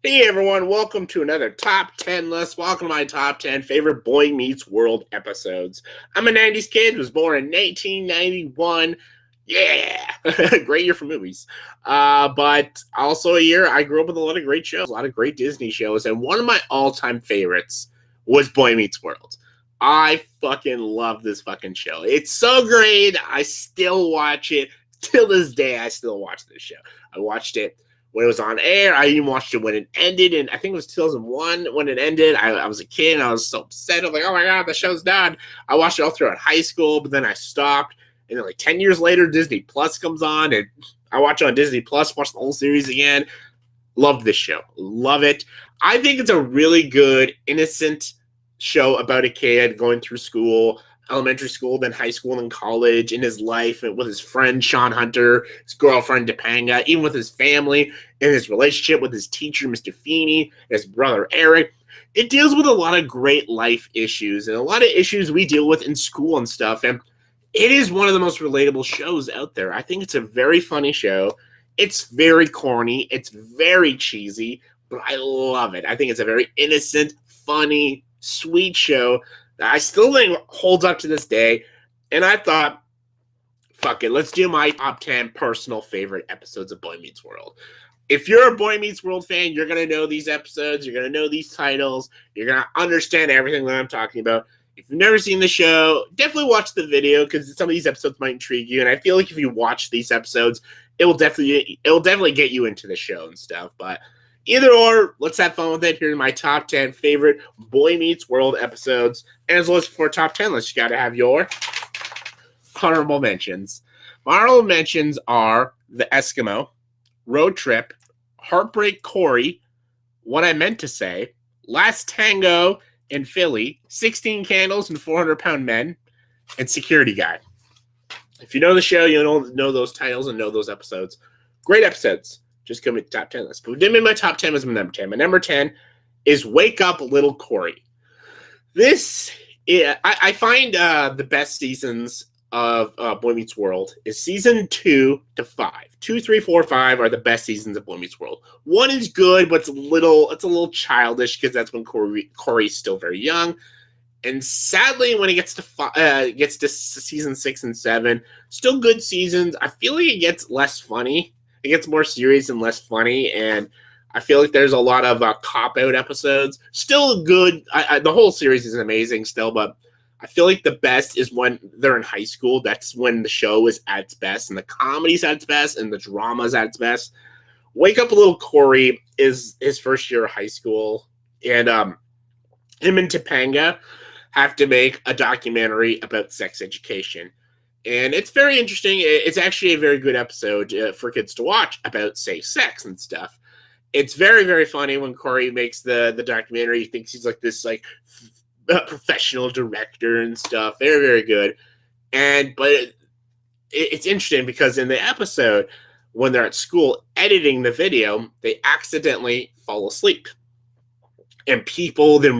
Hey everyone, welcome to another Top 10 list. Welcome to my Top 10 favorite Boy Meets World episodes. I'm a 90s kid, was born in 1991. Yeah! Great year for movies. But also a year I grew up with a lot of great shows, a lot of great Disney shows, and one of my all-time favorites was Boy Meets World. I fucking love this fucking show. It's so great. I still watch it. Till this day, I still watch this show. I watched it when it was on air. I even watched it when it ended, and I think it was 2001 when it ended. I was a kid, and I was so upset. I was like, oh my god, the show's done. I watched it all throughout high school, but then I stopped. And then like 10 years later, Disney Plus comes on, and I watch it on Disney Plus, watch the whole series again. Love this show. Love it. I think it's a really good, innocent show about a kid going through school, elementary school, then high school, and college, in his life, and with his friend Shawn Hunter, his girlfriend Topanga, even with his family, and his relationship with his teacher, Mr. Feeney, his brother Eric. It deals with a lot of great life issues and a lot of issues we deal with in school and stuff. And it is one of the most relatable shows out there. I think it's a very funny show. It's very corny. It's very cheesy, but I love it. I think it's a very innocent, funny, sweet show that I still think holds up to this day. And I thought, fuck it, let's do my top 10 personal favorite episodes of Boy Meets World. If you're a Boy Meets World fan, you're going to know these episodes. You're going to know these titles. You're going to understand everything that I'm talking about. If you've never seen the show, definitely watch the video because some of these episodes might intrigue you. And I feel like if you watch these episodes, it will definitely get you into the show and stuff. But either or, let's have fun with it. Here's my top 10 favorite Boy Meets World episodes. And as well as for top 10 list, you got to have your honorable mentions. My honorable mentions are The Eskimo, Road Trip, Heartbreak Cory, What I Meant to Say, Last Tango in Philly, 16 Candles and 400-Pound Men, and Security Guy. If you know the show, you know those titles and know those episodes. Great episodes. Just come with the top 10 list. But my top 10 was my number 10. My number 10 is Wake Up Little Cory. I find the best seasons of Boy Meets World is season 2 to 5. 2, 3, 4, 5 are the best seasons of Boy Meets World. 1 is good, but it's a little childish because that's when Cory's still very young. And sadly, when it gets to season 6 and 7, still good seasons. I feel like it gets less funny. It gets more serious and less funny, and I feel like there's a lot of cop-out episodes. Still good. The whole series is amazing still, but I feel like the best is when they're in high school. That's when the show is at its best, and the comedy's at its best, and the drama's at its best. Wake Up Little Cory is his first year of high school, and him and Topanga have to make a documentary about sex education. And it's very interesting. It's actually a very good episode for kids to watch about safe sex and stuff. It's very, very funny when Cory makes the documentary. He thinks he's like this professional director and stuff. Very, very good. But it's interesting because in the episode, when they're at school editing the video, they accidentally fall asleep. And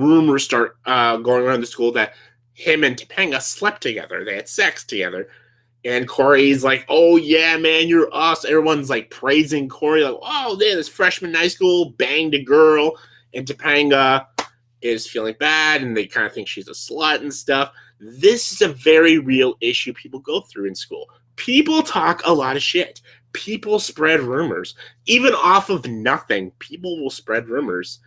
rumors start going around the school that him and Topanga slept together. They had sex together. And Cory's like, oh, yeah, man, you're us. Everyone's like praising Cory. Like, oh, this freshman in high school banged a girl. And Topanga is feeling bad. And they kind of think she's a slut and stuff. This is a very real issue people go through in school. People talk a lot of shit. People spread rumors. Even off of nothing, people will spread rumors.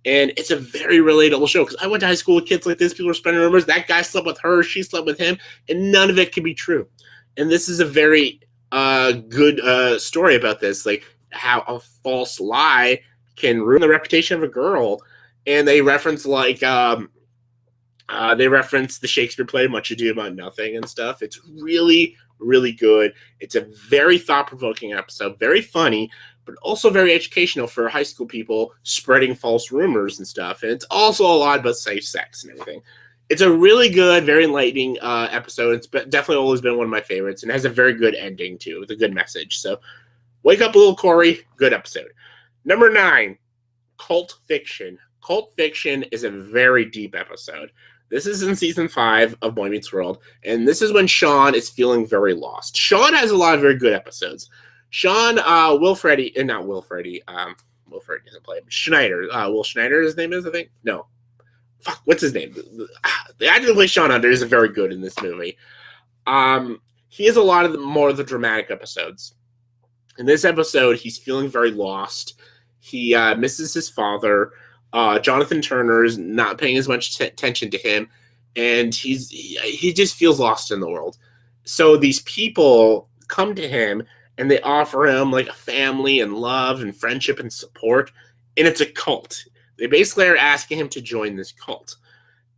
And it's a very relatable show because I went to high school with kids like this. People were spreading rumors. That guy slept with her. She slept with him. And none of it can be true. And this is a very good story about this, like how a false lie can ruin the reputation of a girl. And they reference the Shakespeare play, Much Ado About Nothing and stuff. It's really, really good. It's a very thought-provoking episode, very funny, but also very educational for high school people spreading false rumors and stuff. And it's also a lot about safe sex and everything. It's a really good, very enlightening episode. It's definitely always been one of my favorites and has a very good ending, too, with a good message. So, Wake Up Little Cory, good episode. Number 9, Cult Fiction. Cult Fiction is a very deep episode. This is in season 5 of Boy Meets World, and this is when Shawn is feeling very lost. Shawn has a lot of very good episodes. Shawn, Will Ferrell doesn't play him. Schneider. Will Schneider, his name is, I think? No. Fuck, what's his name? The actor who plays Shawn Hunter is very good in this movie. He has a lot of more of the dramatic episodes. In this episode, he's feeling very lost. He misses his father. Jonathan Turner is not paying as much attention to him, and he just feels lost in the world. So these people come to him, and they offer him like a family and love and friendship and support, and it's a cult. They basically are asking him to join this cult.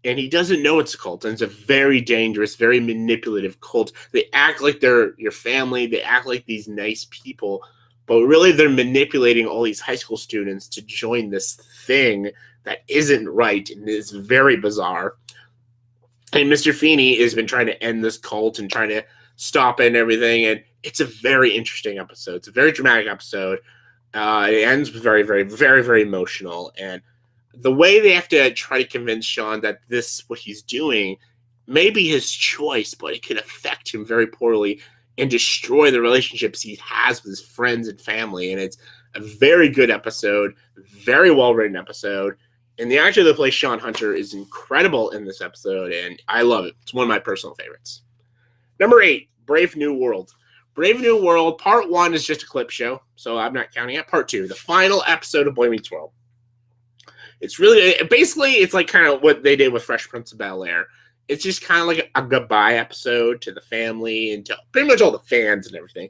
And he doesn't know it's a cult, and it's a very dangerous, very manipulative cult. They act like they're your family. They act like these nice people, but really they're manipulating all these high school students to join this thing that isn't right and is very bizarre. And Mr. Feeney has been trying to end this cult and trying to stop it and everything, and it's a very interesting episode. It's a very dramatic episode. It ends very, very, very, very emotional, and the way they have to try to convince Shawn that what he's doing may be his choice, but it could affect him very poorly and destroy the relationships he has with his friends and family. And it's a very good episode, very well-written episode. And the actor that plays Shawn Hunter is incredible in this episode, and I love it. It's one of my personal favorites. Number 8, Brave New World. Brave New World, Part 1 is just a clip show, so I'm not counting it. Part 2, the final episode of Boy Meets World. It's really, basically, it's like kind of what they did with Fresh Prince of Bel-Air. It's just kind of like a goodbye episode to the family and to pretty much all the fans and everything.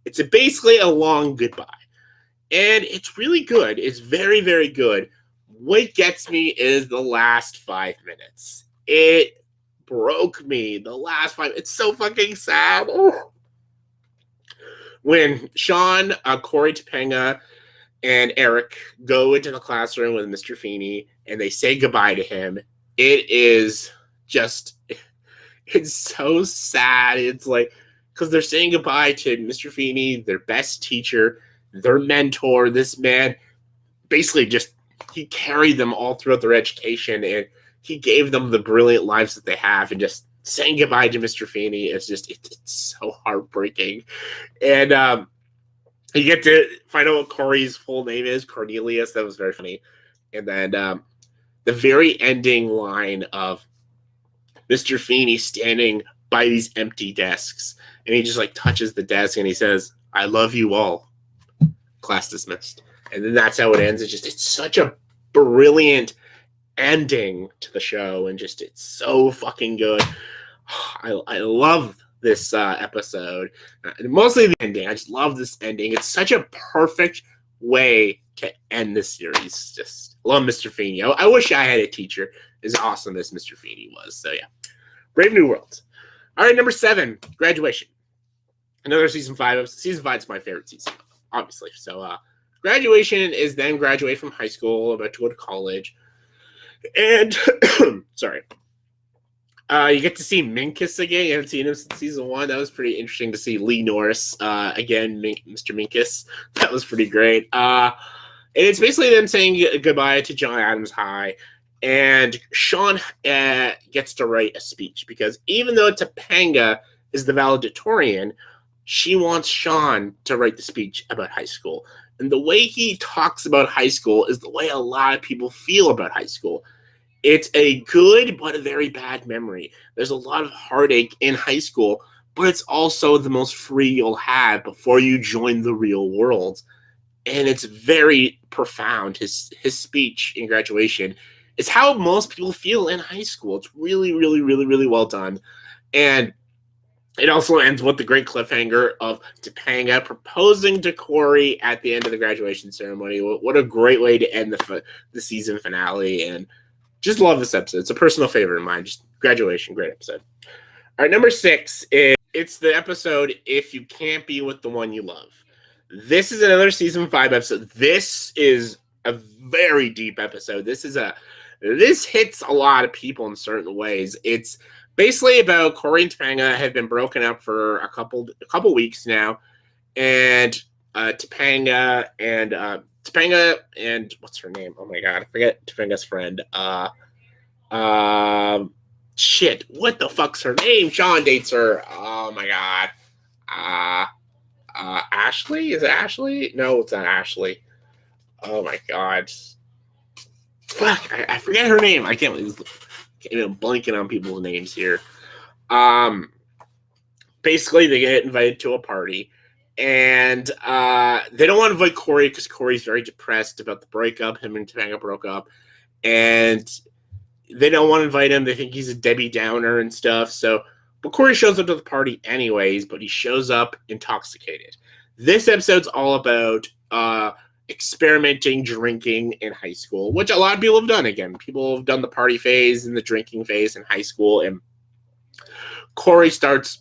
It's basically a long goodbye. And it's really good. It's very, very good. What gets me is the last 5 minutes. It broke me. The last 5, it's so fucking sad. Oh. When Shawn, Cory Topanga, and Eric go into the classroom with Mr. Feeney, and they say goodbye to him. It is just, it's so sad. It's like, because they're saying goodbye to Mr. Feeney, their best teacher, their mentor. This man basically just, he carried them all throughout their education, and he gave them the brilliant lives that they have, and just saying goodbye to Mr. Feeney is just, it's so heartbreaking. And, you get to find out what Cory's full name is, Cornelius. That was very funny. And then the very ending line of Mr. Feeney standing by these empty desks. And he just like touches the desk and he says, "I love you all. Class dismissed." And then that's how it ends. It's such a brilliant ending to the show. And just, it's so fucking good. I love this episode, mostly the ending. I just love this ending. It's such a perfect way to end this series. Just love Mr. Feeney. I wish I had a teacher as awesome as Mr. Feeney was. So yeah, Brave New World. All right, number 7, Graduation. Another season 5. Season 5 is my favorite season, obviously. So Graduation is them graduate from high school, about to go to college, and sorry. You get to see Minkus again. You haven't seen him since season 1. That was pretty interesting to see Lee Norris again, Mr. Minkus. That was pretty great. And it's basically them saying goodbye to John Adams High. And Shawn gets to write a speech because even though Topanga is the valedictorian, she wants Shawn to write the speech about high school. And the way he talks about high school is the way a lot of people feel about high school. It's a good but a very bad memory. There's a lot of heartache in high school, but it's also the most free you'll have before you join the real world. And it's very profound. His speech in Graduation is how most people feel in high school. It's really, really, really, really well done. And it also ends with the great cliffhanger of Topanga proposing to Cory at the end of the graduation ceremony. What a great way to end the season finale. And just love this episode. It's a personal favorite of mine. Just Graduation, great episode. All right, number 6 is it's the episode If You Can't Be With the One You Love. This is another season 5 episode. This is a very deep episode. This hits a lot of people in certain ways. It's basically about Cory and Topanga have been broken up for a couple weeks now, and Topanga and what's her name? Oh my god, I forget Topanga's friend. Shit, what the fuck's her name? Shawn dates her. Oh my god. Ashley? Is it Ashley? No, it's not Ashley. Oh my god. Fuck, I forget her name. I can't believe I'm blanking on people's names here. Basically, they get invited to a party, and they don't want to invite Cory because Cory's very depressed about the breakup. Him and Topanga broke up, and they don't want to invite him. They think he's a Debbie Downer and stuff. But Cory shows up to the party anyways, but he shows up intoxicated. This episode's all about experimenting drinking in high school, which a lot of people have done. Again, people have done the party phase and the drinking phase in high school, and Cory starts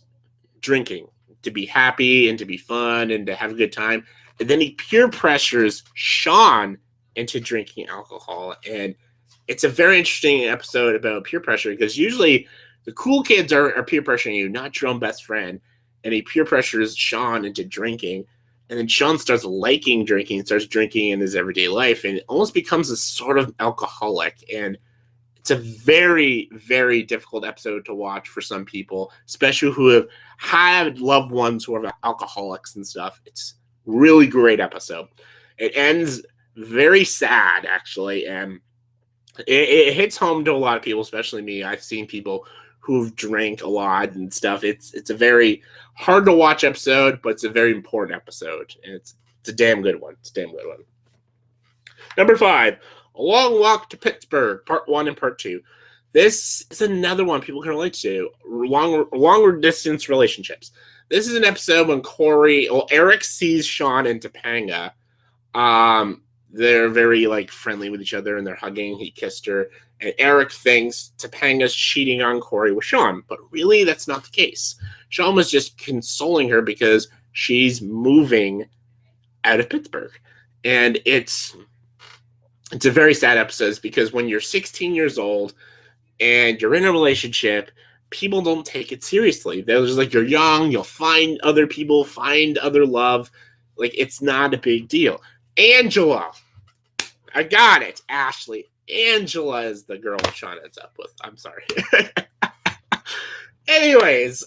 drinking to be happy and to be fun and to have a good time. And then he peer pressures Shawn into drinking alcohol. And it's a very interesting episode about peer pressure because usually the cool kids are peer pressuring you, not your own best friend. And he peer pressures Shawn into drinking. And then Shawn starts liking drinking, starts drinking in his everyday life, and it almost becomes a sort of alcoholic. And it's a very, very difficult episode to watch for some people, especially who have had loved ones who are alcoholics and stuff. It's a really great episode. It ends very sad, actually, and it hits home to a lot of people, especially me. I've seen people who've drank a lot and stuff. It's a very hard to watch episode, but it's a very important episode, and it's a damn good one. It's a damn good one. Number 5. A Long Walk to Pittsburgh, Part 1 and Part 2. This is another one people can relate to, longer distance relationships. This is an episode when Eric sees Shawn and Topanga. They're very friendly with each other and they're hugging. He kissed her. And Eric thinks Topanga's cheating on Cory with Shawn, but really that's not the case. Shawn was just consoling her because she's moving out of Pittsburgh. And it's a very sad episode because when you're 16 years old and you're in a relationship, people don't take it seriously. They're just you're young, you'll find other people, find other love. It's not a big deal. Angela. I got it. Ashley. Angela is the girl Shawn ends up with. I'm sorry. Anyways,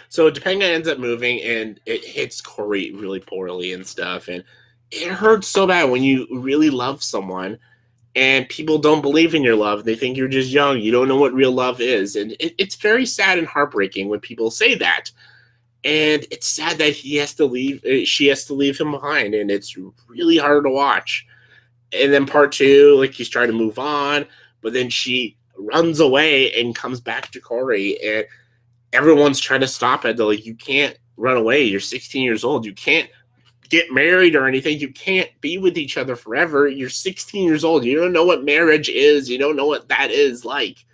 so Topanga ends up moving and it hits Cory really poorly and stuff. And it hurts so bad when you really love someone and people don't believe in your love. They think you're just young. You don't know what real love is. And it's very sad and heartbreaking when people say that. And it's sad that she has to leave him behind. And it's really hard to watch. And then Part 2, he's trying to move on. But then she runs away and comes back to Cory. And everyone's trying to stop it. They're you can't run away. You're 16 years old. You can't get married or anything. You can't be with each other forever. You're 16 years old. You don't know what marriage is. You don't know what that is like.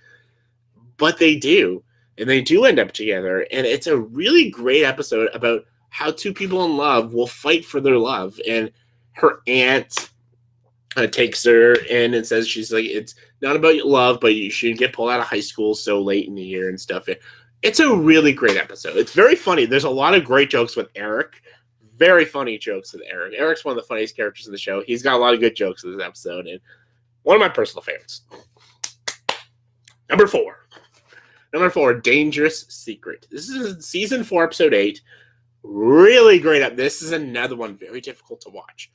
But they do. And they do end up together. And it's a really great episode about how two people in love will fight for their love. And her aunt takes her in and says, she's it's not about your love, but you shouldn't get pulled out of high school so late in the year and stuff. It's a really great episode. It's very funny. There's a lot of great jokes with Eric. Very funny jokes with Eric. Eric's one of the funniest characters in the show. He's got a lot of good jokes in this episode. And one of my personal favorites. Number 4, Dangerous Secret. This is season 4, episode 8. Really great. This is another one very difficult to watch.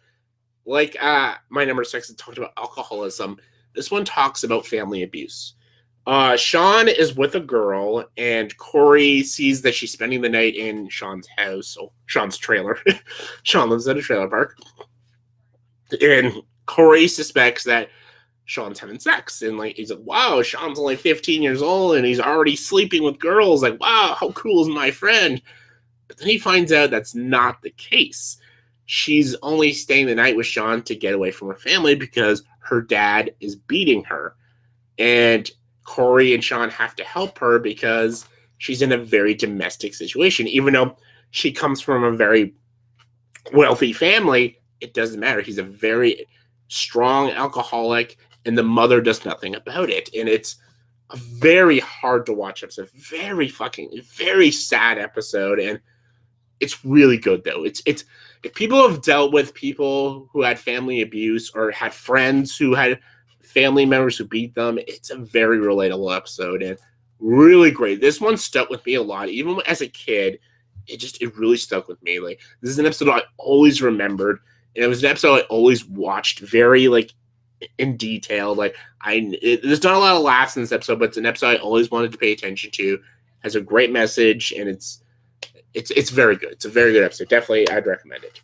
My number 6 talked about alcoholism. This one talks about family abuse. Shawn is with a girl, and Cory sees that she's spending the night in Shawn's house, Shawn's trailer. Shawn lives at a trailer park. And Cory suspects that Shawn's having sex. And he's wow, Shawn's only 15 years old, and he's already sleeping with girls. Wow, how cool is my friend? But then he finds out that's not the case. She's only staying the night with Shawn to get away from her family because her dad is beating her. And Cory and Shawn have to help her because she's in a very domestic situation. Even though she comes from a very wealthy family, it doesn't matter. He's a very strong alcoholic, and the mother does nothing about it. And it's a very hard to watch episode. Very sad episode. And it's really good, though. It's if people have dealt with people who had family abuse or had friends who had family members who beat them, it's a very relatable episode and really great. This one stuck with me a lot. Even as a kid, it really stuck with me. Like, this is an episode I always remembered, and it was an episode I always watched very like in detail. Like, there's not a lot of laughs in this episode, but it's an episode I always wanted to pay attention to. Has a great message, and it's very good. It's a very good episode. Definitely, I'd recommend it.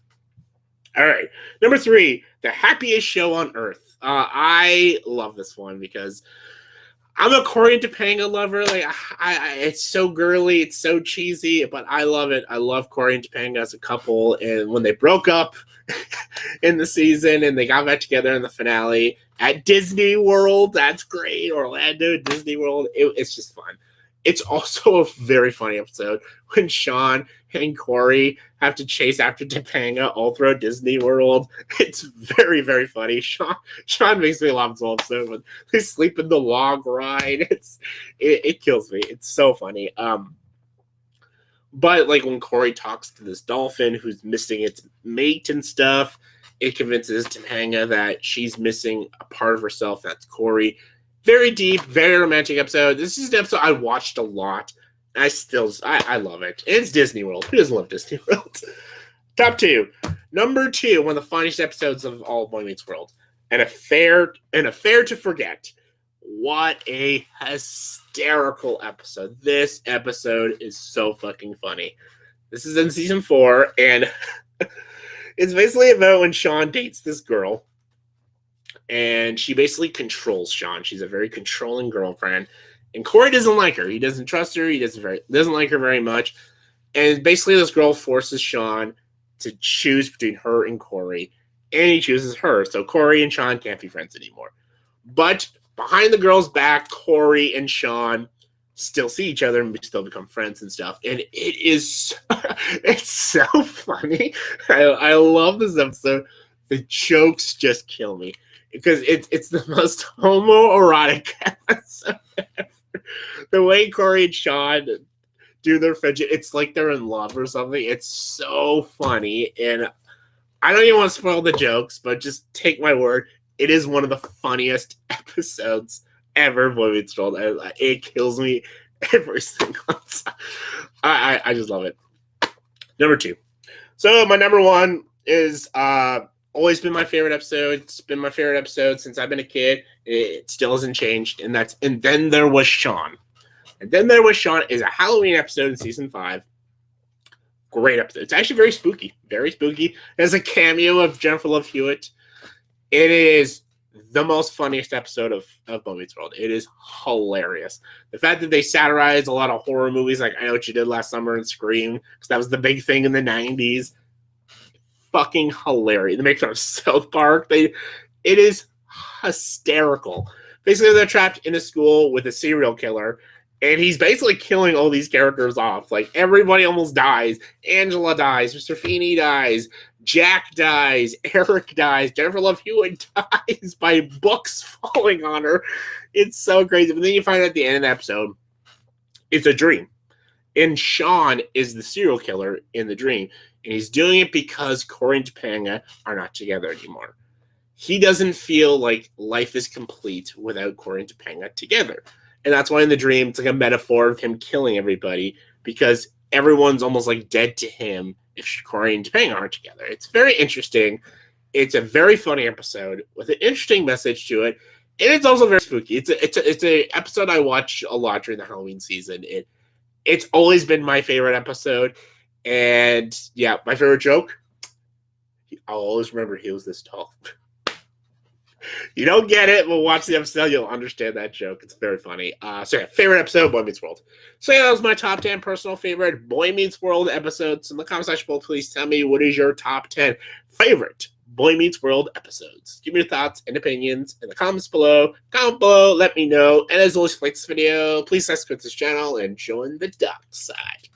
All right, number 3, the happiest show on earth. I love this one because I'm a Cory and Topanga lover. Like, it's so girly, it's so cheesy, but I love it. I love Cory and Topanga as a couple, and when they broke up in the season and they got back together in the finale at Disney World, that's great. Orlando, Disney World, it's just fun. It's also a very funny episode when Shawn and Cory have to chase after Topanga all throughout Disney World. It's very, very funny. Shawn makes me laugh this whole episode when they sleep in the log ride. It kills me. It's so funny. But like when Cory talks to this dolphin who's missing its mate and stuff, it convinces Topanga that she's missing a part of herself. That's Cory. Very deep, very romantic episode. This is an episode I watched a lot. I love it. It's Disney World. Who doesn't love Disney World? Top 2. Number 2, one of the funniest episodes of all Boy Meets World. An affair to forget. What a hysterical episode. This episode is so fucking funny. This is in season 4, and it's basically about when Shawn dates this girl. And she basically controls Shawn. She's a very controlling girlfriend. And Cory doesn't like her. He doesn't trust her. He doesn't like her very much. And basically this girl forces Shawn to choose between her and Cory. And he chooses her. So Cory and Shawn can't be friends anymore. But behind the girl's back, Cory and Shawn still see each other and still become friends and stuff. And it's so funny. I love this episode. The jokes just kill me. Because it's the most homoerotic episode ever. The way Cory and Shawn do their fidget, it's like they're in love or something. It's so funny. And I don't even want to spoil the jokes, but just take my word. It is one of the funniest episodes ever, Boy Meets World. It kills me every single time. I just love it. Number 2. So my number 1 is... always been my favorite episode. It's been my favorite episode since I've been a kid. It still hasn't changed. And Then There Was Shawn. And Then There Was Shawn is a Halloween episode in season 5. Great episode. It's actually very spooky. Very spooky. It has a cameo of Jennifer Love Hewitt. It is the most funniest episode of Boy Meets World. It is hilarious. The fact that they satirize a lot of horror movies like I Know What You Did Last Summer and Scream, because that was the big thing in the 90s. Fucking hilarious. They make fun of South Park. It is hysterical. Basically, they're trapped in a school with a serial killer, and he's basically killing all these characters off. Like, everybody almost dies. Angela dies. Mr. Feeney dies. Jack dies. Eric dies. Jennifer Love Hewitt dies by books falling on her. It's so crazy. But then you find out at the end of the episode, it's a dream. And Shawn is the serial killer in the dream. And he's doing it because Cory and Topanga are not together anymore. He doesn't feel like life is complete without Cory and Topanga together. And that's why in the dream, it's like a metaphor of him killing everybody because everyone's almost like dead to him if Cory and Topanga aren't together. It's very interesting. It's a very funny episode with an interesting message to it. And it's also very spooky. It's a episode I watch a lot during the Halloween season. It's always been my favorite episode. And yeah, my favorite joke, I'll always remember he was this tall. You don't get it, but watch the episode, you'll understand that joke. It's very funny. So yeah, favorite episode, Boy Meets World. So yeah, that was my top 10 personal favorite Boy Meets World episodes. In the comment section below, please tell me what is your top 10 favorite Boy Meets World episodes. Give me your thoughts and opinions in the comments below. Comment below, let me know. And as always, if you like this video, please subscribe to this channel and join the dark side.